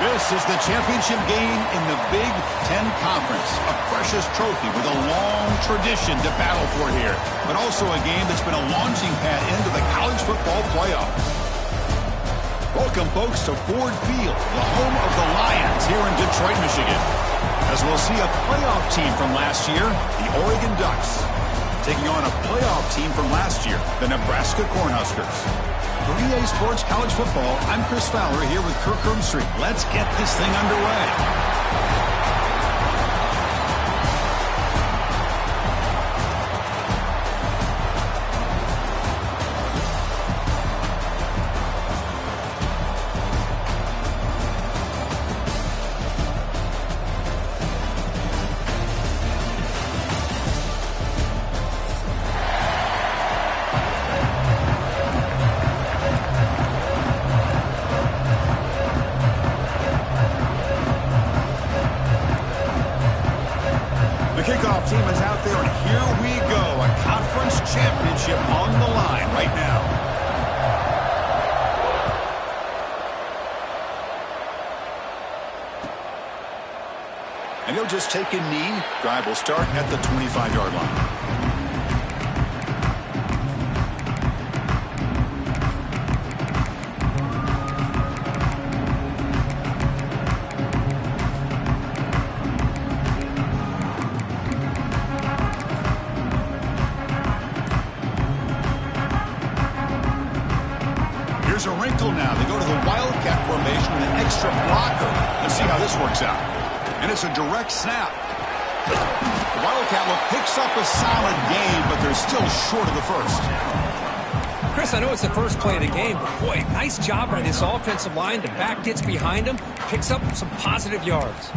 This is the championship game in the Big Ten Conference. A precious trophy with a long tradition to battle for here. But also a game that's been a launching pad into the college football playoffs. Welcome, folks, to Ford Field, the home of the Lions here in Detroit, Michigan. As we'll see a playoff team from last year, the Oregon Ducks, taking on a playoff team from last year, the Nebraska Cornhuskers. For EA Sports College Football, I'm Chris Fowler here with Kirk Herbstreit. Let's get this thing underway. The kickoff team is out there, and here we go. A conference championship on the line right now. And he'll just take a knee. Drive will start at the 25-yard line. Here's a wrinkle now. They go to the Wildcat formation with an extra blocker. Let's see how this works out. And it's a direct snap. The Wildcat look picks up a solid gain, but they're still short of the first. Chris, I know it's the first play of the game, but boy, nice job by this offensive line. The back gets behind him, picks up some positive yards.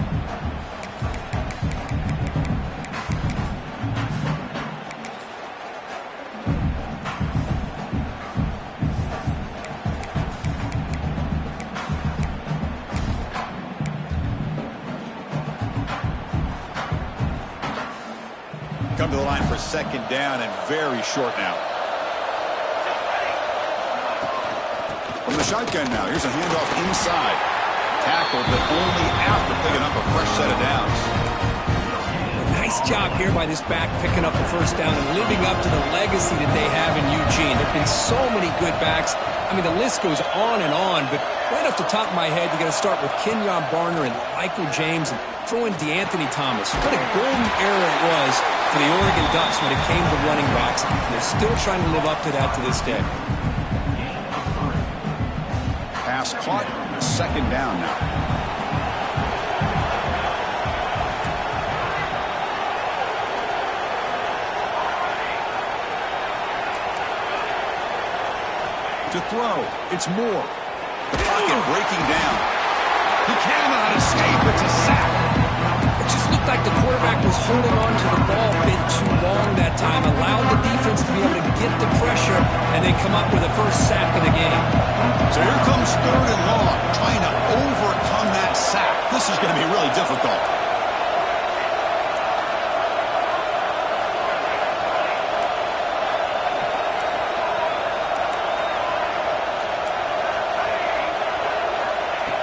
Come to the line for second down and very short now. From the shotgun now, here's a handoff inside. Tackled, but only after picking up a fresh set of downs. Nice job here by this back picking up the first down and living up to the legacy that they have in Eugene. There have been so many good backs. I mean, the list goes on, but right off the top of my head, you got to start with Kenyon Barner and Michael James and throw in DeAnthony Thomas. What a golden era it was for the Oregon Ducks when it came to running backs. They're still trying to live up to that to this day. Pass caught, second down now. To throw, it's Moore. The pocket breaking down. He cannot escape, it's a sack. It just looked like the quarterback was holding on to the ball a bit too long that time, allowed the defense to be able to get the pressure, and they come up with a first sack of the game. So here comes third and long, trying to overcome that sack. This is going to be really difficult.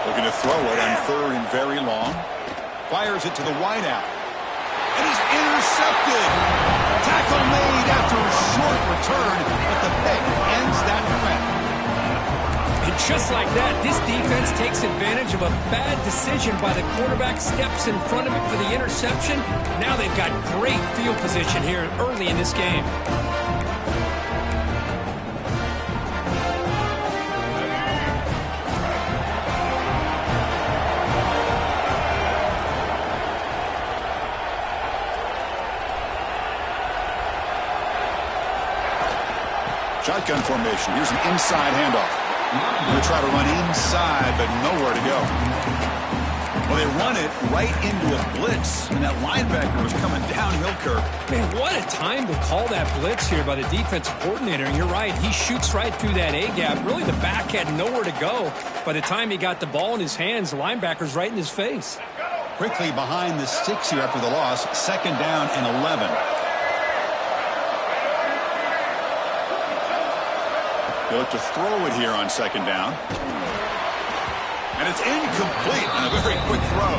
Looking to throw it on third and very long. Fires it to the wideout. And he's intercepted. Tackle made after a short return, but the pick ends that threat. And just like that, this defense takes advantage of a bad decision by the quarterback, steps in front of it for the interception. Now they've got great field position here early in this game. Shotgun formation. Here's an inside handoff. Going to try to run inside, but nowhere to go. Well, they run it right into a blitz, and that linebacker was coming downhill, Kirk. Man, what a time to call that blitz here by the defensive coordinator. And you're right, he shoots right through that A-gap. Really, the back had nowhere to go. By the time he got the ball in his hands, the linebacker's right in his face. Quickly behind the sticks here after the loss. Second down and 11. They look to throw it here on second down. And it's incomplete on a very quick throw.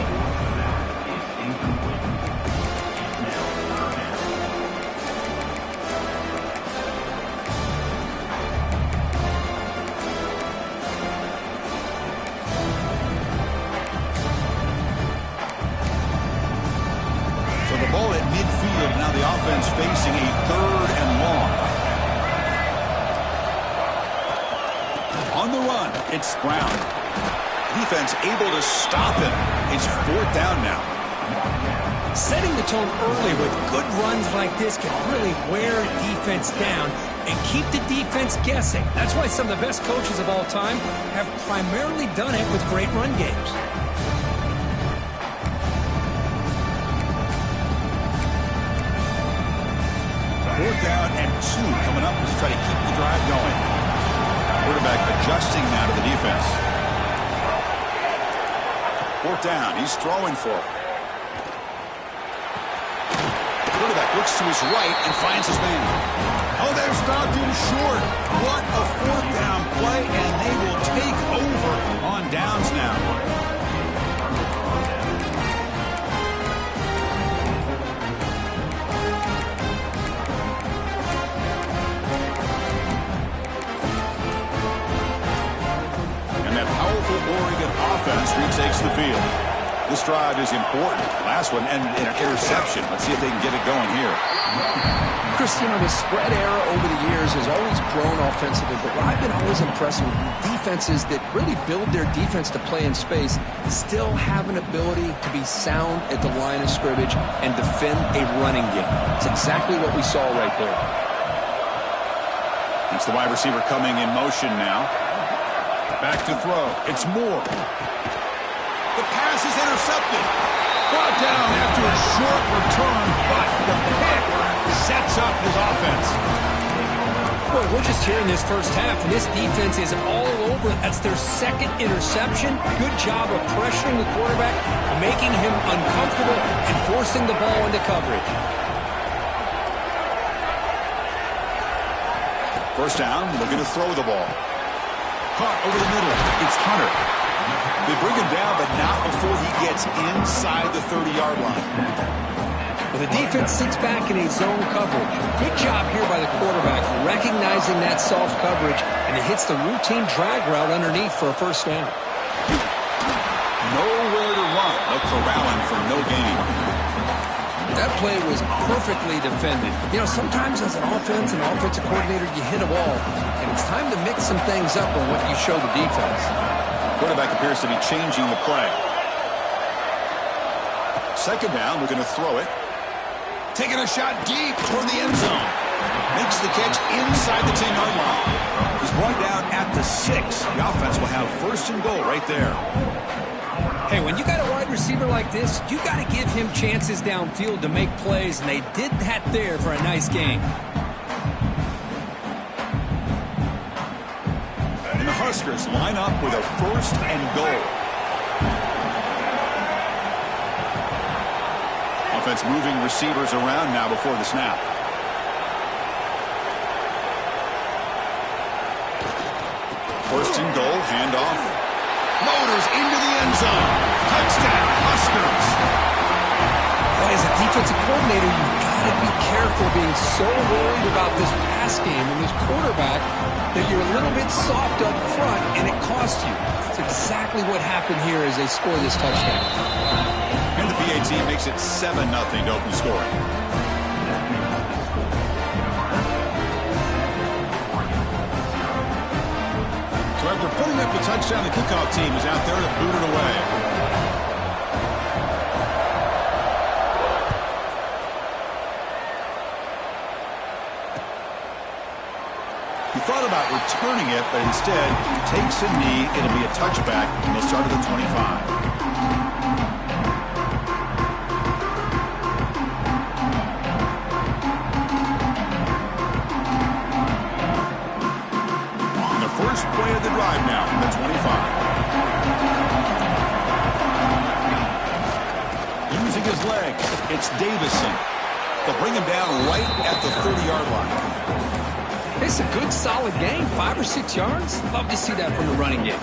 So the ball at midfield, now the offense facing a 3rd and long. On the run, it's Brown. Defense able to stop him. It's 4th down now. Setting the tone early with good runs like this can really wear a defense down and keep the defense guessing. That's why some of the best coaches of all time have primarily done it with great run games. 4th down and 2 coming up to try to keep the drive going. Quarterback adjusting now to the defense. 4th down. He's throwing for it. Quarterback looks to his right and finds his man. Oh, they've stopped him short. What a 4th down play, and they will take over on downs now. Oregon offense retakes the field. This drive is important. Last one and an interception. Let's see if they can get it going here. Chris, the spread era over the years has always grown offensively, but what I've been always impressed with defenses that really build their defense to play in space still have an ability to be sound at the line of scrimmage and defend a running game. It's exactly what we saw right there. It's the wide receiver coming in motion now. Back to throw. It's Moore. The pass is intercepted. Brought down after a short return, but the pick sets up his offense. Boy, we're just here in this first half, and this defense is all over. That's their 2nd interception. Good job of pressuring the quarterback, making him uncomfortable, and forcing the ball into coverage. 1st down, looking to throw the ball. Caught over the middle. It's Hunter. They bring him down, but not before he gets inside the 30-yard line. Well, the defense sits back in a zone coverage. Good job here by the quarterback, recognizing that soft coverage, and it hits the routine drag route underneath for a 1st down. Nowhere to run. They're corralling for no gain. That play was perfectly defended. Sometimes as an offensive coordinator, you hit a wall, and it's time to mix some things up on what you show the defense. Quarterback appears to be changing the play. 2nd down, we're going to throw it. Taking a shot deep toward the end zone. Makes the catch inside the 10-yard line. He's brought down at the 6. The offense will have 1st and goal right there. Hey, when you got a wide receiver like this, you got to give him chances downfield to make plays, and they did that there for a nice game. And the Huskers line up with a 1st and goal. Offense moving receivers around now before the snap. First and goal, handoff. Motors into the end zone. Touchdown, Huskers. As a defensive coordinator, you've got to be careful being so worried about this pass game and this quarterback that you're a little bit soft up front and it costs you. That's exactly what happened here as they score this touchdown. And the PAT makes it 7-0 to open scoring. So after putting up the touchdown, the kickoff team is out there to boot it away. He thought about returning it, but instead takes a knee. It'll be a touchback, and they'll start at the 25. First play of the drive now from the 25. Using his legs, it's Davison. They'll bring him down right at the 30-yard line. It's a good, solid game. 5 or 6 yards. Love to see that from the running game.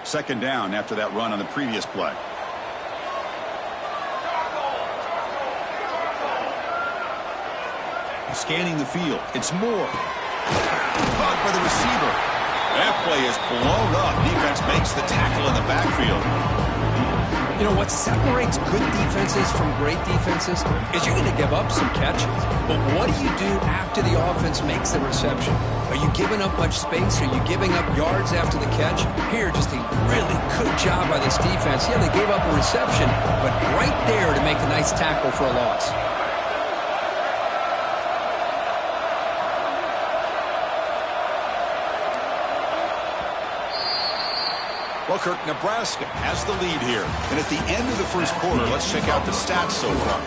Second down after that run on the previous play. Scanning the field. It's Moore. Caught by the receiver. That play is blown up. Defense makes the tackle in the backfield. You know, what separates good defenses from great defenses is you're going to give up some catches. But what do you do after the offense makes the reception? Are you giving up much space? Are you giving up yards after the catch? Here, just a really good job by this defense. Yeah, they gave up a reception, but right there to make a nice tackle for a loss. Well, Kirk, Nebraska has the lead here. And at the end of the first quarter, let's check out the stats so far.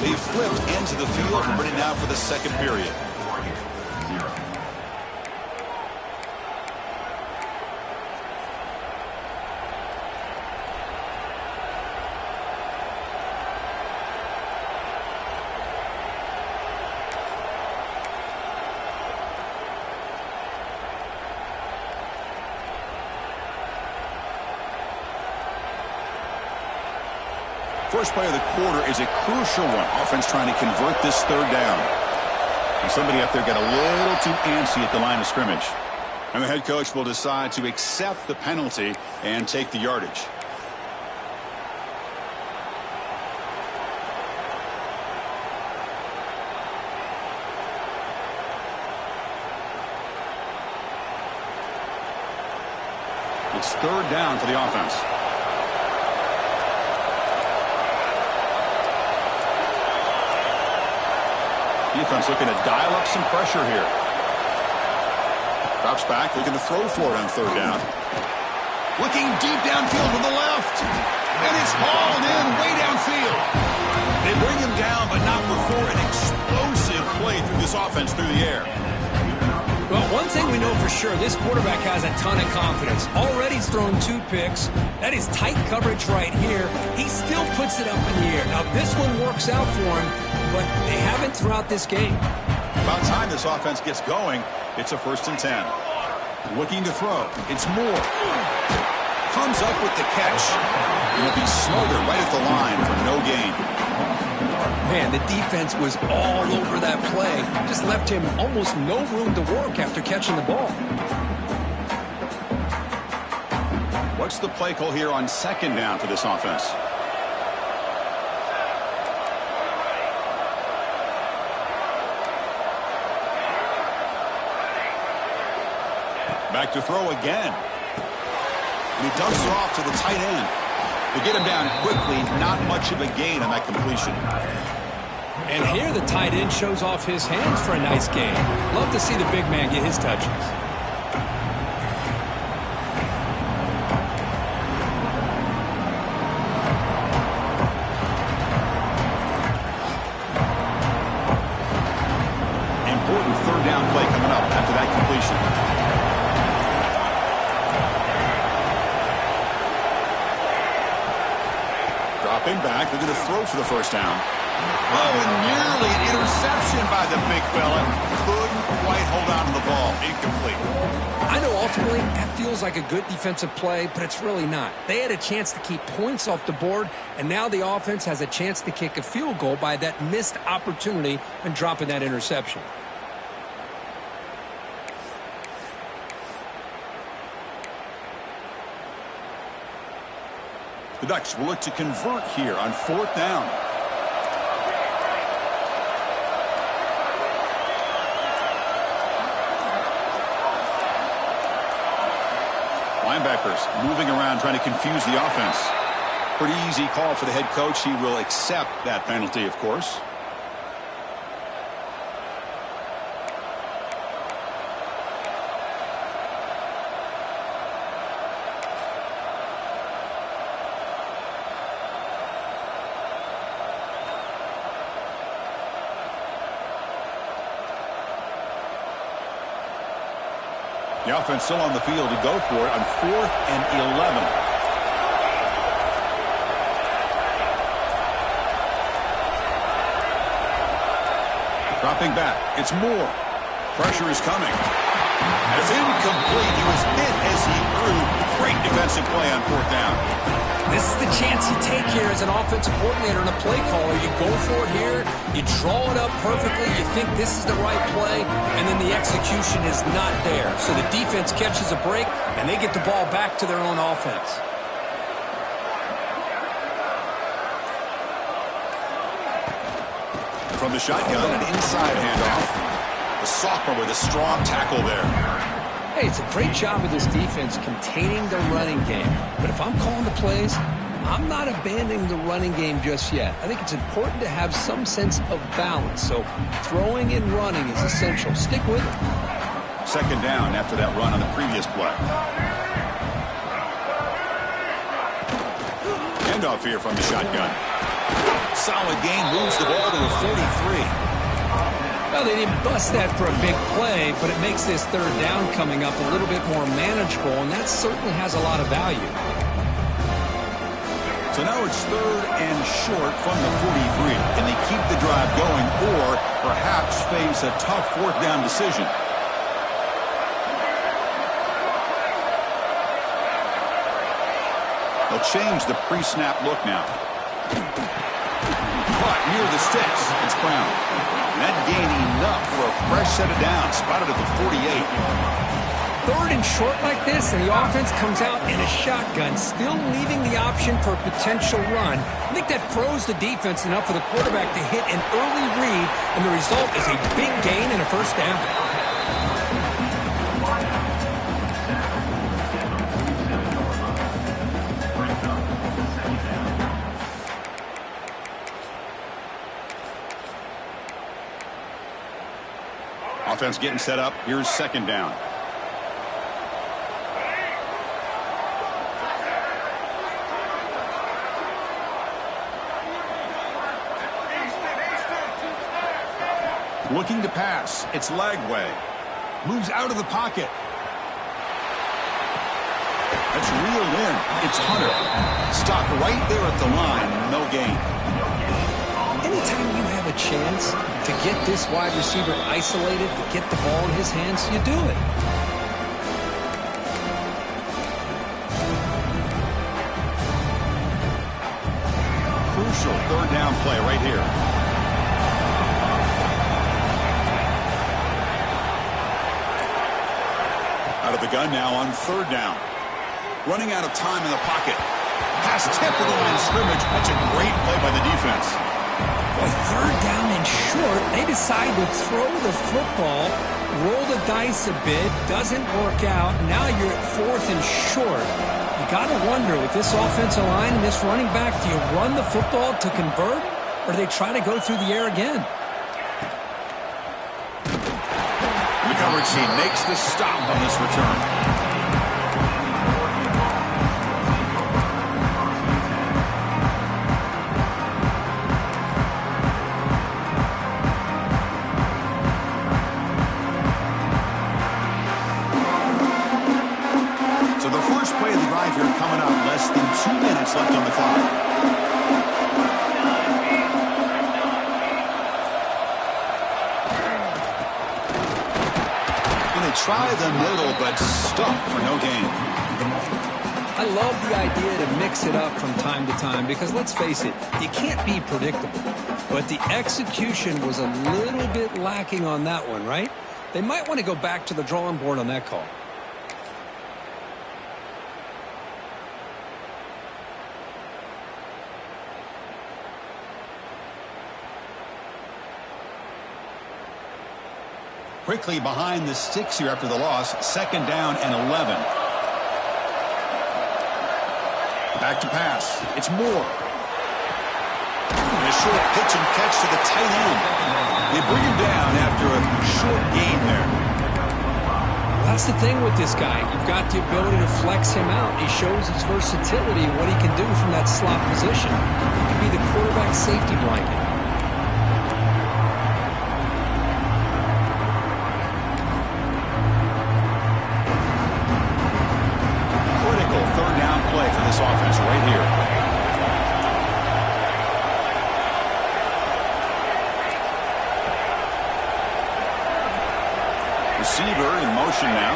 They've flipped into the field and ready now for the second period. First play of the quarter is a crucial one. Offense trying to convert this third down. And somebody up there got a little too antsy at the line of scrimmage. And the head coach will decide to accept the penalty and take the yardage. It's third down for the offense. Defense looking to dial up some pressure here. Drops back, looking to throw for it on third down. Looking deep downfield to the left. And it's hauled in way downfield. They bring him down, but not before an explosive play through this offense through the air. Well, one thing we know for sure, this quarterback has a ton of confidence. Already he's thrown 2 picks. That is tight coverage right here. He still puts it up in the air. Now, this one works out for him, but they haven't throughout this game. About time this offense gets going. It's a 1st and 10. Looking to throw. It's Moore. Comes up with the catch. He'll be smothered right at the line for no gain. Man, the defense was all over that play. Just left him almost no room to work after catching the ball. What's the play call here on second down for this offense? Back to throw again. And he dumps it off to the tight end. They get him down quickly, not much of a gain on that completion. And here the tight end shows off his hands for a nice gain. Love to see the big man get his touches. Important third down play coming up after that completion. Dropping back, they're going to throw for the first down. Oh, and nearly an interception by the big fella. Couldn't quite hold on to the ball. Incomplete. I know ultimately that feels like a good defensive play, but it's really not. They had a chance to keep points off the board, and now the offense has a chance to kick a field goal by that missed opportunity and dropping that interception. The Ducks will look to convert here on 4th down. Linebackers moving around trying to confuse the offense. Pretty easy call for the head coach. He will accept that penalty, of course. The offense still on the field to go for it on 4th and 11. Dropping back. It's Moore. Pressure is coming. It's incomplete. He was hit as he threw. Great defensive decent play on fourth down. This is the chance you take here as an offensive coordinator and a play caller. You go for it here, you draw it up perfectly, you think this is the right play, and then the execution is not there. So the defense catches a break, and they get the ball back to their own offense. From the shotgun, an inside handoff. The sophomore with a strong tackle there. Hey, it's a great job of this defense containing the running game. But if I'm calling the plays, I'm not abandoning the running game just yet. I think it's important to have some sense of balance. So throwing and running is essential. Stick with it. Second down after that run on the previous play. Handoff here from the shotgun. Solid gain, moves the ball to the 43. Well, they didn't bust that for a big play, but it makes this third down coming up a little bit more manageable, and that certainly has a lot of value. So now it's third and short from the 43. Can they keep the drive going or perhaps face a tough fourth down decision? They'll change the pre-snap look now. Caught near the sticks. It's Brown. That gained enough for a fresh set of downs. Spotted at the 48. Third and short like this, and the offense comes out in a shotgun, still leaving the option for a potential run. I think that froze the defense enough for the quarterback to hit an early read, and the result is a big gain and a first down. Offense getting set up. Here's second down. Looking to pass. It's Lagway. Moves out of the pocket. That's reeled in. It's Hunter. Stopped right there at the line. No gain. Anytime you have a chance to get this wide receiver isolated, to get the ball in his hands, you do it. Crucial third down play right here. Out of the gun now on third down. Running out of time in the pocket. Pass tipped to the line of scrimmage. That's a great play by the defense. Boy, third down and short, they decide to throw the football, roll the dice a bit, doesn't work out. Now you're at fourth and short. You got to wonder, with this offensive line and this running back, do you run the football to convert, or do they try to go through the air again? The coverage team makes the stop on this return. Here coming up, less than 2 minutes left on the clock. And they try the middle, but stuffed for no gain. I love the idea to mix it up from time to time because, let's face it, you can't be predictable. But the execution was a little bit lacking on that one, right? They might want to go back to the drawing board on that call. Quickly behind the sticks here after the loss. Second down and 11. Back to pass. It's Moore. And a short pitch and catch to the tight end. They bring him down after a short gain there. That's the thing with this guy. You've got the ability to flex him out. He shows his versatility and what he can do from that slot position. He can be the quarterback safety blanket. Third down play for this offense right here. Receiver in motion now.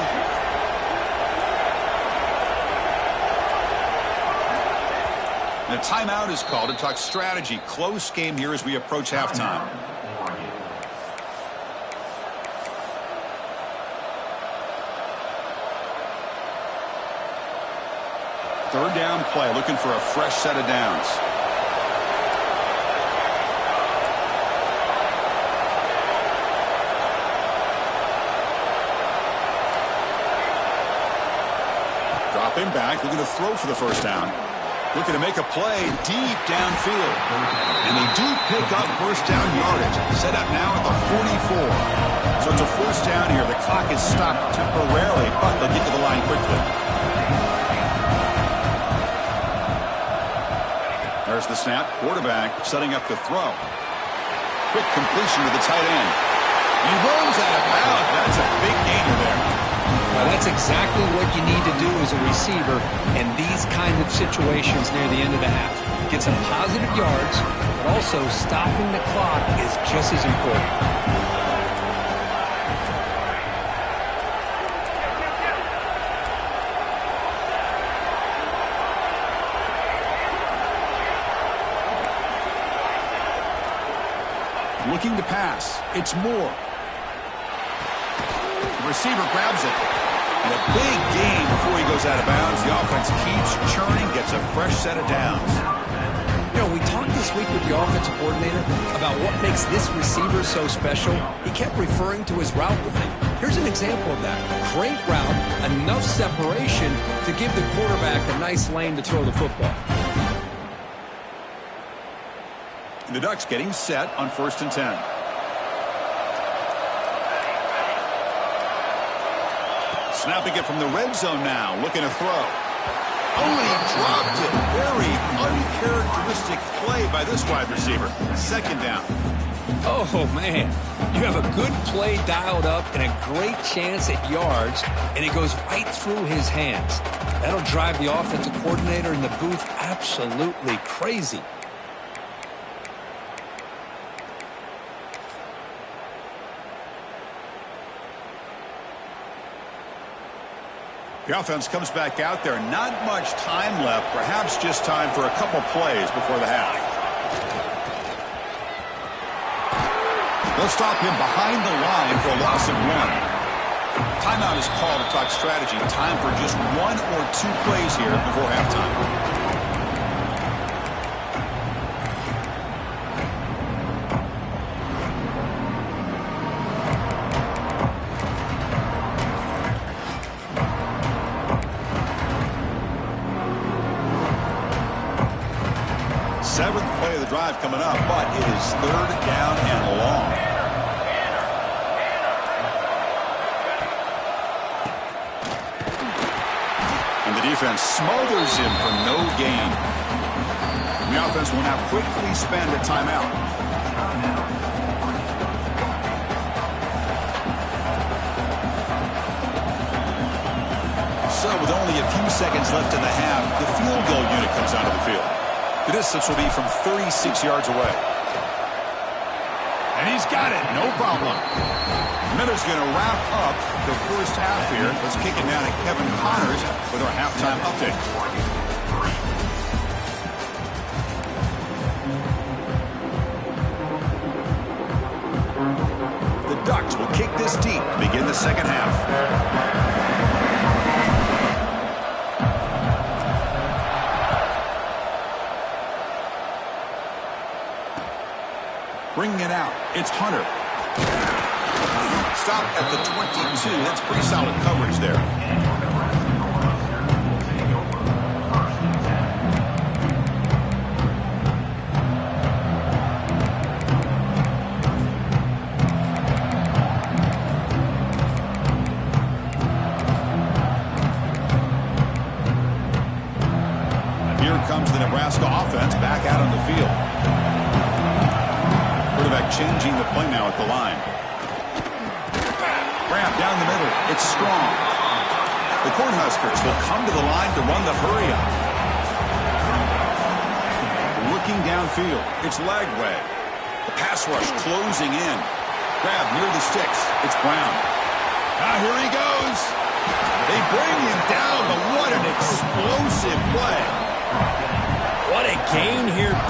And a timeout is called to talk strategy. Close game here as we approach halftime. Third down play, looking for a fresh set of downs. Dropping back, looking to throw for the first down. Looking to make a play deep downfield. And they do pick up first down yardage. Set up now at the 44. So it's a first down here. The clock is stopped temporarily, but they'll get to the line quickly. There's the snap. Quarterback setting up the throw. Quick completion to the tight end. He runs out of bounds. That's a big gainer there. Well, that's exactly what you need to do as a receiver in these kind of situations near the end of the half. Get some positive yards, but also stopping the clock is just as important. Looking to pass. It's Moore. The receiver grabs it. And a big gain before he goes out of bounds. The offense keeps churning, gets a fresh set of downs. You know, we talked this week with the offensive coordinator about what makes this receiver so special. He kept referring to his route running. Here's an example of that. Great route, enough separation to give the quarterback a nice lane to throw the football. And the Ducks getting set on 1st and 10. Snapping it from the red zone now, looking to throw. Oh, he dropped it. Very uncharacteristic play by this wide receiver. Second down. Oh, man. You have a good play dialed up and a great chance at yards, and it goes right through his hands. That'll drive the offensive coordinator in the booth absolutely crazy. The offense comes back out there. Not much time left. Perhaps just time for a couple plays before the half. They'll stop him behind the line for a loss of 1. Timeout is called to talk strategy. Time for just 1 or 2 plays here before halftime. Seventh play of the drive coming up, but it is 3rd down and long. And the defense smothers him for no gain. And the offense will now quickly spend a timeout. So with only a few seconds left in the half, the field goal unit comes onto the field. The distance will be from 36 yards away. And he's got it. No problem. Miller's going to wrap up the first half here. Let's kick it down to Kevin Connors with our halftime update. The Ducks will kick this deep to begin the second half. Bringing it out. It's Hunter. Stop at the 22. That's pretty solid coverage there. Here comes the Nebraska offense back out on the field. Quarterback changing the play now at the line. Grab down the middle. It's strong. The Cornhuskers will come to the line to run the hurry up. Looking downfield. It's Lagway. The pass rush closing in. Grab near the sticks. It's Brown. Now here he goes. They bring him down, but what an explosive play. What a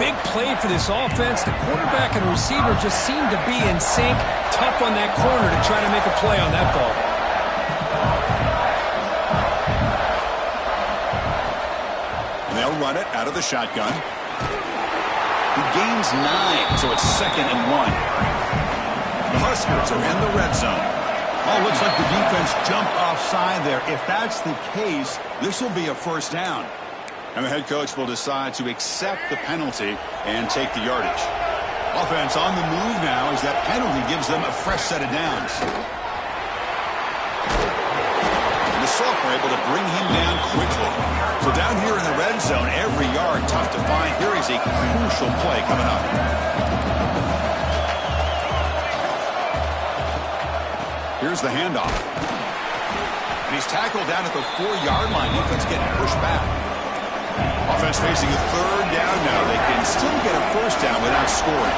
big play for this offense. The quarterback and receiver just seem to be in sync. Tough on that corner to try to make a play on that ball. And they'll run it out of the shotgun. He gains 9, so it's 2nd and 1. The Huskers are in the red zone. Oh, looks like the defense jumped offside there. If that's the case, this will be a first down. And the head coach will decide to accept the penalty and take the yardage. Offense on the move now as that penalty gives them a fresh set of downs. And the sophomore able to bring him down quickly. So down here in the red zone, every yard tough to find. Here is a crucial play coming up. Here's the handoff. And he's tackled down at the 4-yard line. Defense getting pushed back. Offense facing a 3rd down now. They can still get a first down without scoring.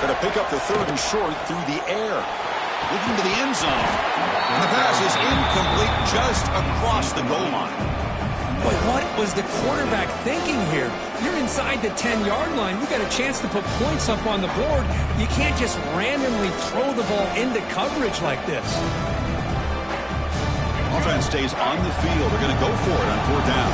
Going to pick up the 3rd and short through the air. Looking to the end zone. And the pass is incomplete just across the goal line. But what was the quarterback thinking here? You're inside the 10-yard line. You got a chance to put points up on the board. You can't just randomly throw the ball into coverage like this. Offense stays on the field. They're going to go for it on 4th down.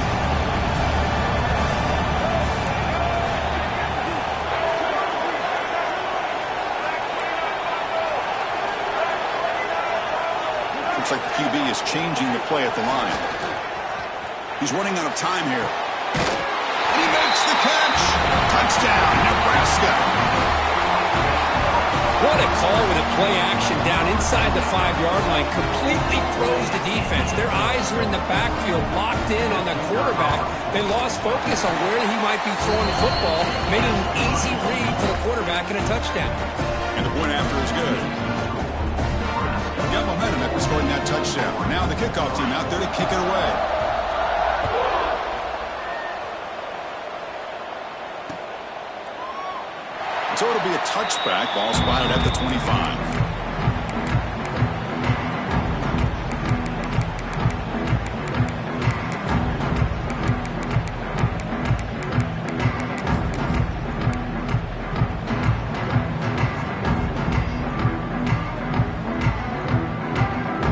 Looks like the QB is changing the play at the line. He's running out of time here. And he makes the catch. Touchdown, Nebraska. What a call with a play action down inside the 5-yard line. Completely throws the defense. Their eyes are in the backfield, locked in on the quarterback. They lost focus on where he might be throwing the football. Made it an easy read for the quarterback and a touchdown. And the point after is good. They got momentum after scoring that touchdown. Now the kickoff team out there to kick it away. So it'll be a touchback. Ball spotted at the 25.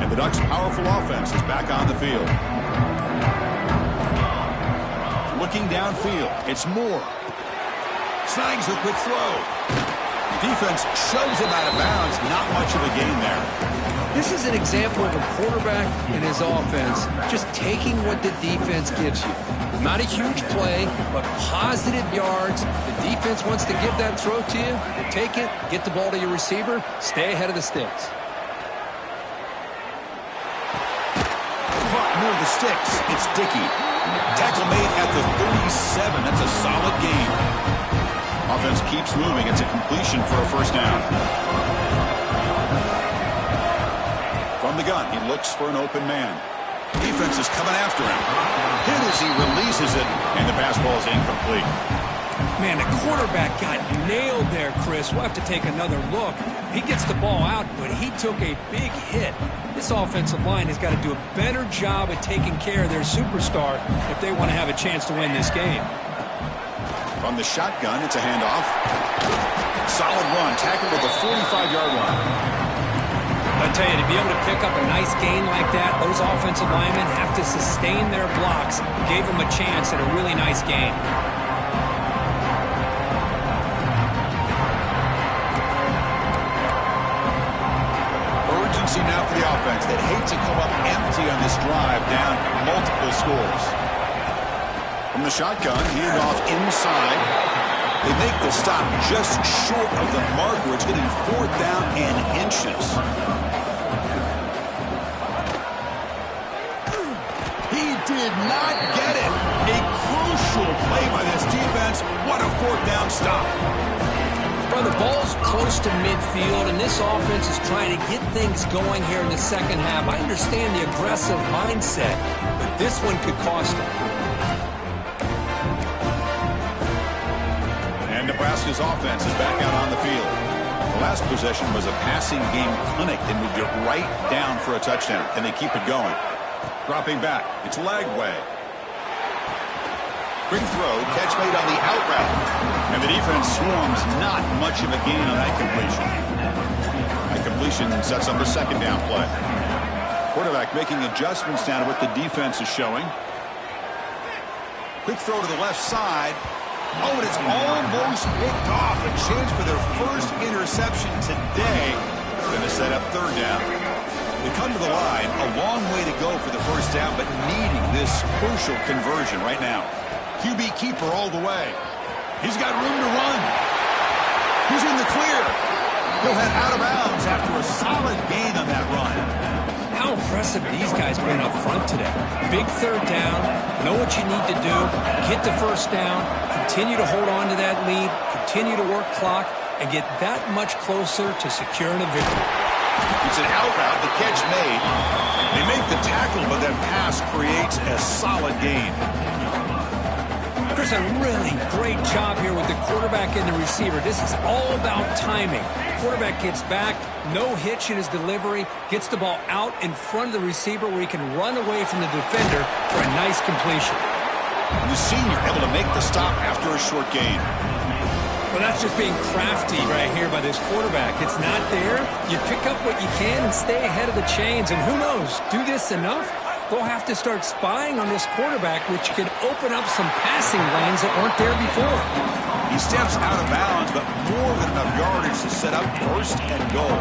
And the Ducks' powerful offense is back on the field. Looking downfield, it's Moore. Snags the quick throw. Defense shoves him out of bounds. Not much of a gain there. This is an example of a quarterback and his offense just taking what the defense gives you. Not a huge play, but positive yards. The defense wants to give that throw to you. You take it, get the ball to your receiver, stay ahead of the sticks. Caught near the sticks. It's Dickey. Tackle made at the 37. That's a solid gain. Offense keeps moving. It's a completion for a first down. From the gun, he looks for an open man. Defense is coming after him. Hit as he releases it, and the pass ball is incomplete. Man, the quarterback got nailed there, Chris. We'll have to take another look. He gets the ball out, but he took a big hit. This offensive line has got to do a better job at taking care of their superstar if they want to have a chance to win this game. From the shotgun, it's a handoff. Solid run, tackled at the 45-yard line. I tell you, to be able to pick up a nice gain like that, those offensive linemen have to sustain their blocks. Gave them a chance at a really nice gain. Urgency now for the offense that hate to come up empty on this drive, down multiple scores. From the shotgun, handoff inside. They make the stop just short of the mark where it's getting 4th down and inches. He did not get it. A crucial play by this defense. What a 4th down stop. Well, the ball's close to midfield, and this offense is trying to get things going here in the second half. I understand the aggressive mindset, but this one could cost them. Nebraska's offense is back out on the field. The last possession was a passing game clinic. They moved it right down for a touchdown. Can they keep it going? Dropping back. It's Lagway. Quick throw. Catch made on the out route. And the defense swarms. Not much of a gain on that completion. That completion sets up a second down play. Quarterback making adjustments down to what the defense is showing. Quick throw to the left side. Oh, and it's almost picked off. A chance for their first interception today. Going to set up third down. They come to the line. A long way to go for the first down, but needing this crucial conversion right now. QB keeper all the way. He's got room to run. He's in the clear. He'll head out of bounds after a solid gain on that run. How impressive these guys been up front today. Big third down. Know what you need to do. Get the first down. Continue to hold on to that lead. Continue to work clock and get that much closer to securing a victory. It's an out route. The catch made. They make the tackle, but that pass creates a solid gain. Chris, a really great job here with the quarterback and the receiver. This is all about timing. Quarterback gets back, no hitch in his delivery, gets the ball out in front of the receiver where he can run away from the defender for a nice completion. And the senior able to make the stop after a short gain. Well, that's just being crafty right here by this quarterback. It's not there. You pick up what you can and stay ahead of the chains. And who knows, do this enough, they'll have to start spying on this quarterback, which could open up some passing lanes that weren't there before. He steps out of bounds, but more than enough yardage to set up first and goal.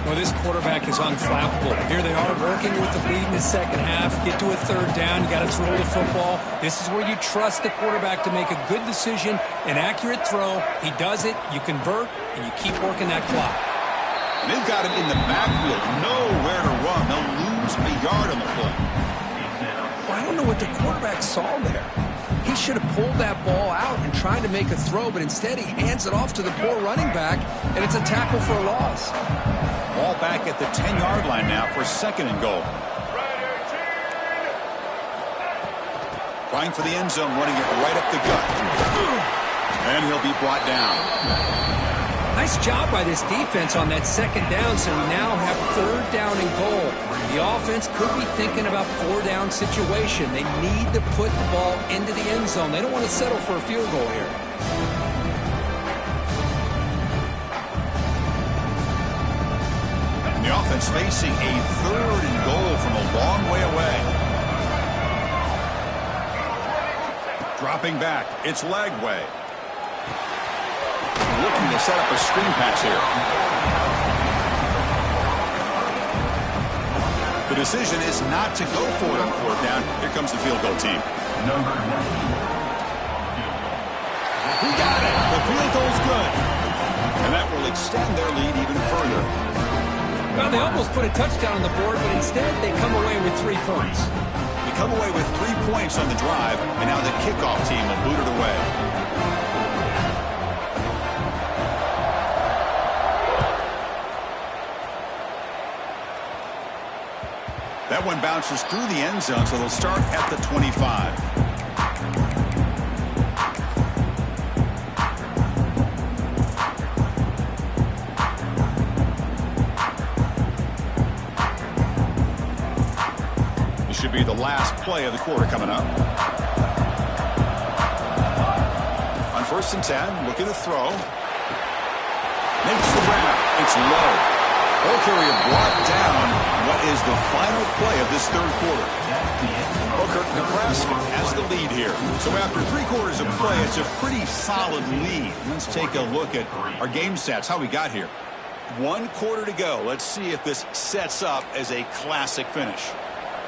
Well, this quarterback is unflappable. Here they are working with the lead in the second half. Get to a third down. You got to throw the football. This is where you trust the quarterback to make a good decision, an accurate throw. He does it, you convert, and you keep working that clock. They've got him in the backfield. Nowhere to run. They'll lose a yard on the play. Well, I don't know what the quarterback saw there. He should have pulled that ball out and tried to make a throw, but instead he hands it off to the poor running back, and it's a tackle for a loss. Ball back at the 10-yard line now for second and goal. Trying for the end zone, running it right up the gut. And he'll be brought down. Nice job by this defense on that second down, so we now have third down and goal. The offense could be thinking about four-down situation. They need to put the ball into the end zone. They don't want to settle for a field goal here. And the offense facing a third and goal from a long way away. Dropping back, it's Lagway. Looking to set up a screen pass here. The decision is not to go for it on fourth down. Here comes the field goal team. He got it. The field goal's good. And that will extend their lead even further. Well, they almost put a touchdown on the board, but instead they come away with 3 points. They come away with 3 points on the drive, and now the kickoff team will boot it away. That one bounces through the end zone, so they'll start at the 25. This should be the last play of the quarter coming up. On 1st and 10, look at the throw. Makes the grab. It's low. Ball carrier brought down what is the final play of this third quarter. Booker, Nebraska has the lead here. So after 3 quarters of play, it's a pretty solid lead. Let's take a look at our game stats, how we got here. 1 quarter to go. Let's see if this sets up as a classic finish.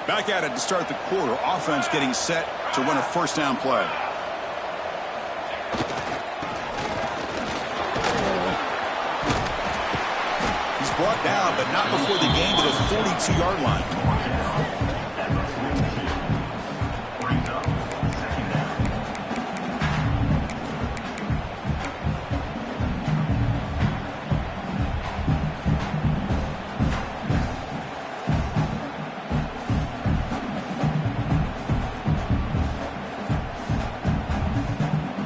Back at it to start the quarter. Offense getting set to win a first down play. Brought down, but not before the gain to the 42-yard line.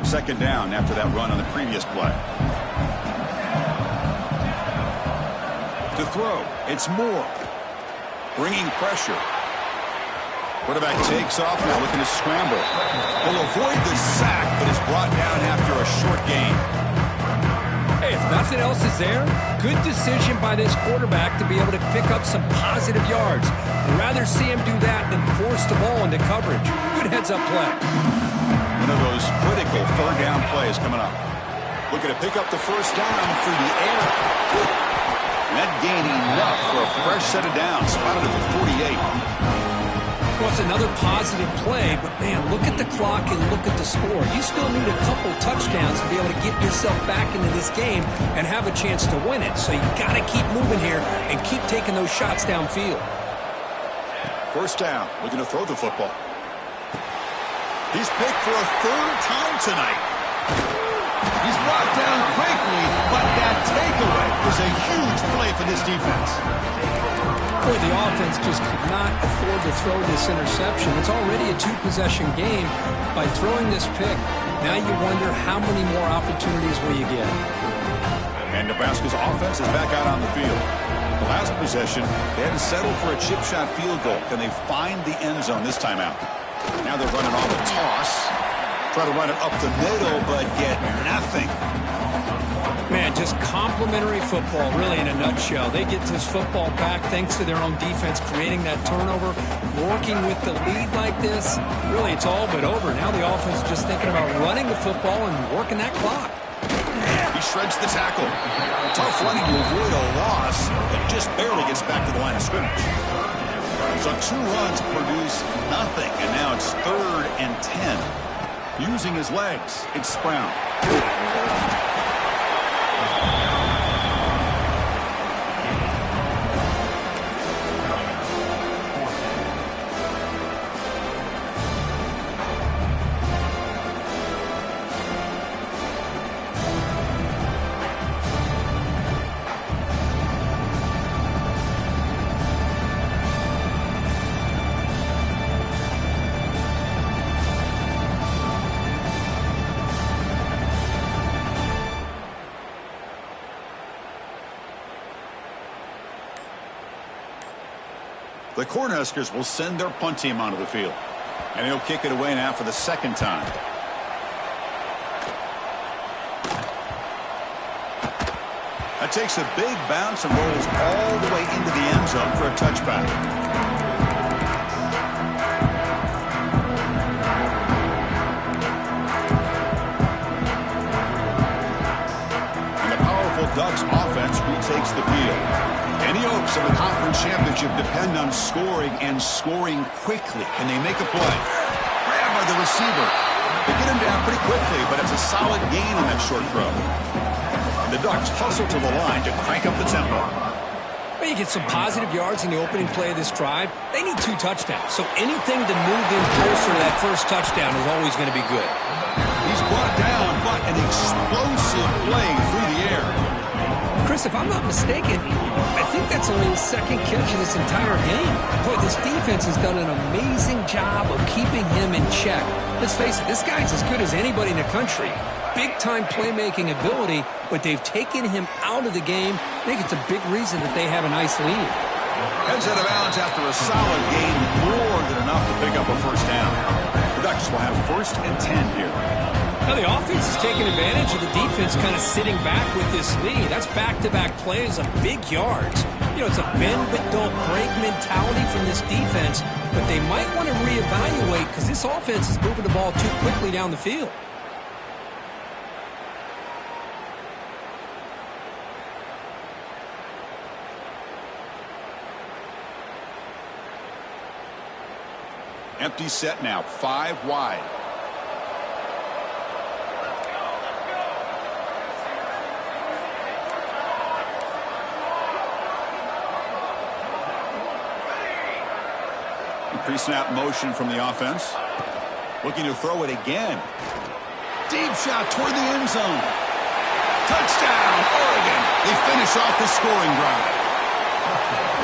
Second down after that run on the previous play. To throw, it's Moore. Bringing pressure. Quarterback takes off now, looking to scramble. He'll avoid the sack, but is brought down after a short gain. Hey, if nothing else is there, good decision by this quarterback to be able to pick up some positive yards. I'd rather see him do that than force the ball into coverage. Good heads-up play. One of those critical third down plays coming up. Looking to pick up the first down through the air. And that gained enough for a fresh set of downs. Spotted at the 48. Well, it's another positive play, but, man, look at the clock and look at the score. You still need a couple touchdowns to be able to get yourself back into this game and have a chance to win it. So you got to keep moving here and keep taking those shots downfield. First down, looking to throw the football. He's picked for a third time tonight. He's brought down quickly, but that takeaway was a huge play for this defense. Boy, the offense just could not afford to throw this interception. It's already a two-possession game. By throwing this pick, now you wonder how many more opportunities will you get. And Nebraska's offense is back out on the field. The last possession, they had to settle for a chip shot field goal. Can they find the end zone this time out? Now they're running on the toss. Try to run it up the middle, but get nothing. Man, just complimentary football, really, in a nutshell. They get this football back thanks to their own defense, creating that turnover, working with the lead like this. Really, it's all but over. Now the offense is just thinking about running the football and working that clock. He shreds the tackle. Tough running to avoid a loss, and just barely gets back to the line of scrimmage. So 2 runs produce nothing, and now it's 3rd and 10. Using his legs, it's Brown. The Cornhuskers will send their punt team onto the field. And he'll kick it away now for the second time. That takes a big bounce and rolls all the way into the end zone for a touchback. And the powerful Ducks offense retakes the field. Any hopes of a conference championship depend on scoring and scoring quickly. Can they make a play? Grab by the receiver. They get him down pretty quickly, but it's a solid gain on that short throw. And the Ducks hustle to the line to crank up the tempo. Well, you get some positive yards in the opening play of this drive. They need 2 touchdowns, so anything to move them closer to that first touchdown is always going to be good. He's brought down, but an explosive play through the air. Chris, if I'm not mistaken, I think that's only his second catch of this entire game. Boy, this defense has done an amazing job of keeping him in check. Let's face it, this guy's as good as anybody in the country. Big-time playmaking ability, but they've taken him out of the game. I think it's a big reason that they have a nice lead. Heads out of bounds after a solid gain, more than enough to pick up a first down. The Ducks will have 1st and 10 here. Now the offense is taking advantage of the defense kind of sitting back with this lead. That's back-to-back plays of big yards. You know, it's a bend-but-don't-break mentality from this defense, but they might want to reevaluate because this offense is moving the ball too quickly down the field. Empty set now, 5 wide. Pre-snap motion from the offense. Looking to throw it again. Deep shot toward the end zone. Touchdown, Oregon. They finish off the scoring drive.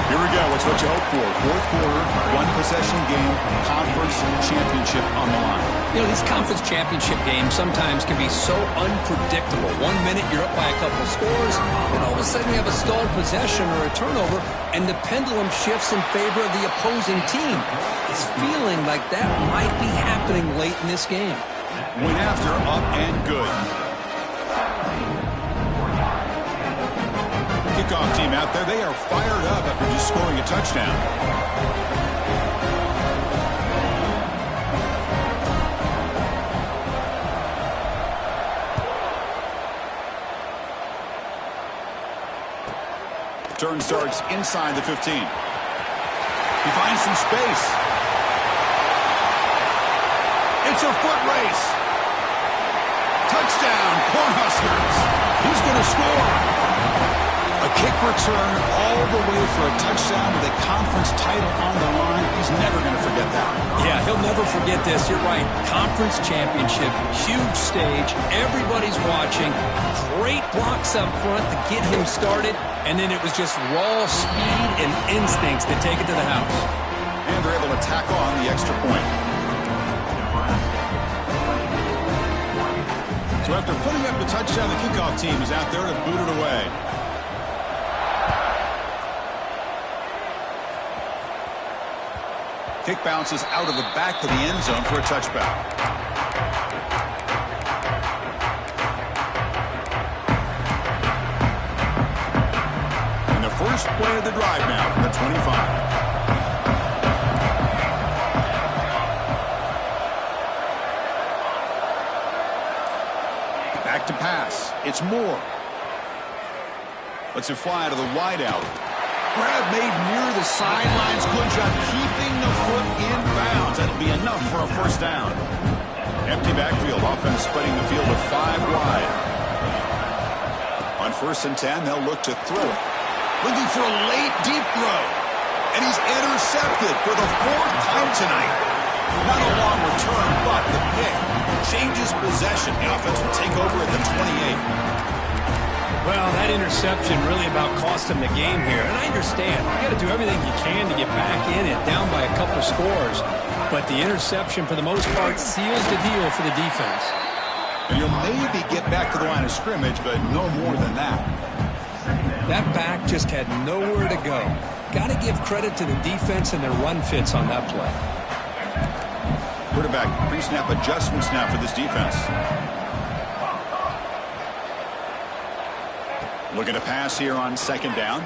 Here we go. It's what you hope for. Fourth quarter, one-possession game, conference championship on the line. You know, these conference championship games sometimes can be so unpredictable. 1 minute you're up by a couple of scores, and all of a sudden you have a stalled possession or a turnover, and the pendulum shifts in favor of the opposing team. It's feeling like that might be happening late in this game. Went after, up and good. Kickoff team out there, they are fired up after just scoring a touchdown. Turn starts inside the 15. He finds some space. It's a foot race. Touchdown, Cornhuskers. He's going to score. A kick return all the way for a touchdown with a conference title on the line. He's never going to forget that. Yeah, he'll never forget this. You're right. Conference championship, huge stage. Everybody's watching. Great blocks up front to get him started. And then it was just raw speed and instincts to take it to the house. And they're able to tack on the extra point. So after putting up the touchdown, the kickoff team is out there to boot it away. Kick bounces out of the back of the end zone for a touchback. And the first play of the drive now from the 25. Back to pass. It's Moore. Lets it fly to the wideout. Grab made near the sidelines. Good job keeping the foot in bounds. That'll be enough for a first down. Empty backfield. Offense spreading the field to 5 wide. On 1st and 10, they'll look to throw it. Looking for a late deep throw. And he's intercepted for the 4th time tonight. Not a long return, but the pick changes possession. The offense will take over at the 28. Well, that interception really about cost him the game here. And I understand. You got to do everything you can to get back in it, down by a couple scores. But the interception, for the most part, seals the deal for the defense. And you'll maybe get back to the line of scrimmage, but no more than that. That back just had nowhere to go. Got to give credit to the defense and their run fits on that play. Quarterback pre-snap adjustments now for this defense. Looking to pass here on 2nd down.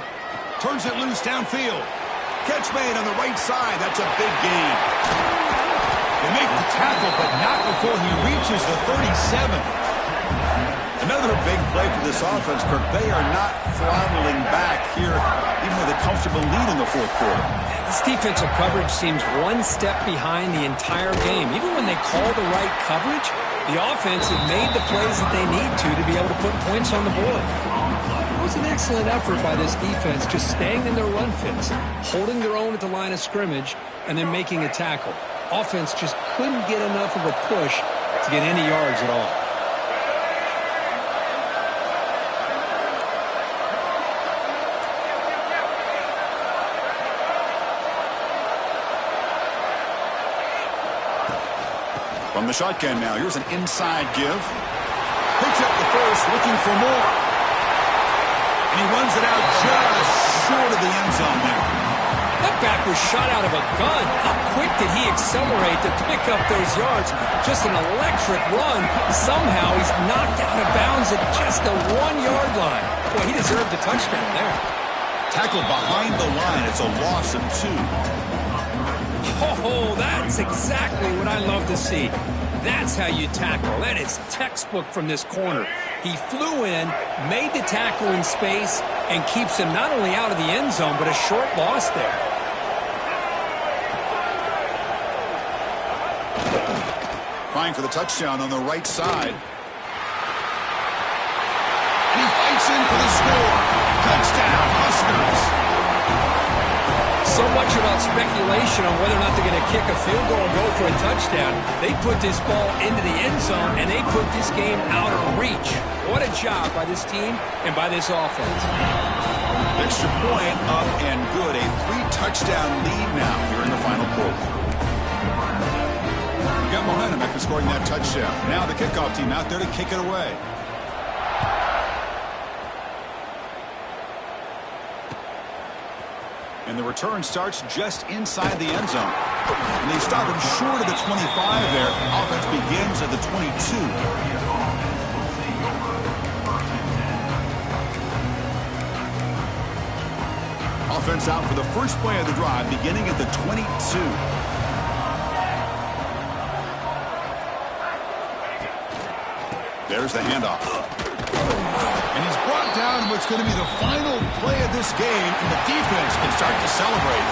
Turns it loose downfield. Catch made on the right side. That's a big gain. They make the tackle, but not before he reaches the 37. Another big play for this offense, Kirk. They are not throttling back here, even with a comfortable lead in the 4th quarter. This defensive coverage seems one step behind the entire game. Even when they call the right coverage, the offense has made the plays that they need to be able to put points on the board. It was an excellent effort by this defense, just staying in their run fits, holding their own at the line of scrimmage, and then making a tackle. Offense just couldn't get enough of a push to get any yards at all. From the shotgun now, here's an inside give. Picks up the first, looking for more. And he runs it out just short of the end zone there. That back was shot out of a gun. How quick did he accelerate to pick up those yards? Just an electric run. Somehow he's knocked out of bounds at just the 1-yard line. Boy, he deserved a touchdown there. Tackled behind the line. It's a loss of 2. Oh, that's exactly what I love to see. That's how you tackle. That is textbook from this corner. He flew in, made the tackle in space, and keeps him not only out of the end zone, but a short loss there. Trying for the touchdown on the right side. And he fights in for the score. Touchdown, Huskers. So much about speculation on whether or not they're going to kick a field goal or go for a touchdown. They put this ball into the end zone, and they put this game out of reach. What a job by this team and by this offense. Extra point up and good. A 3-touchdown lead now here in the final quarter. We got momentum after scoring that touchdown. Now the kickoff team out there to kick it away. And the return starts just inside the end zone. And they stop him short of the 25 there. Offense begins at the 22. Offense out for the first play of the drive, beginning at the 22. There's the handoff. And he's brought down what's going to be the final play of this game, and the defense can start to celebrate.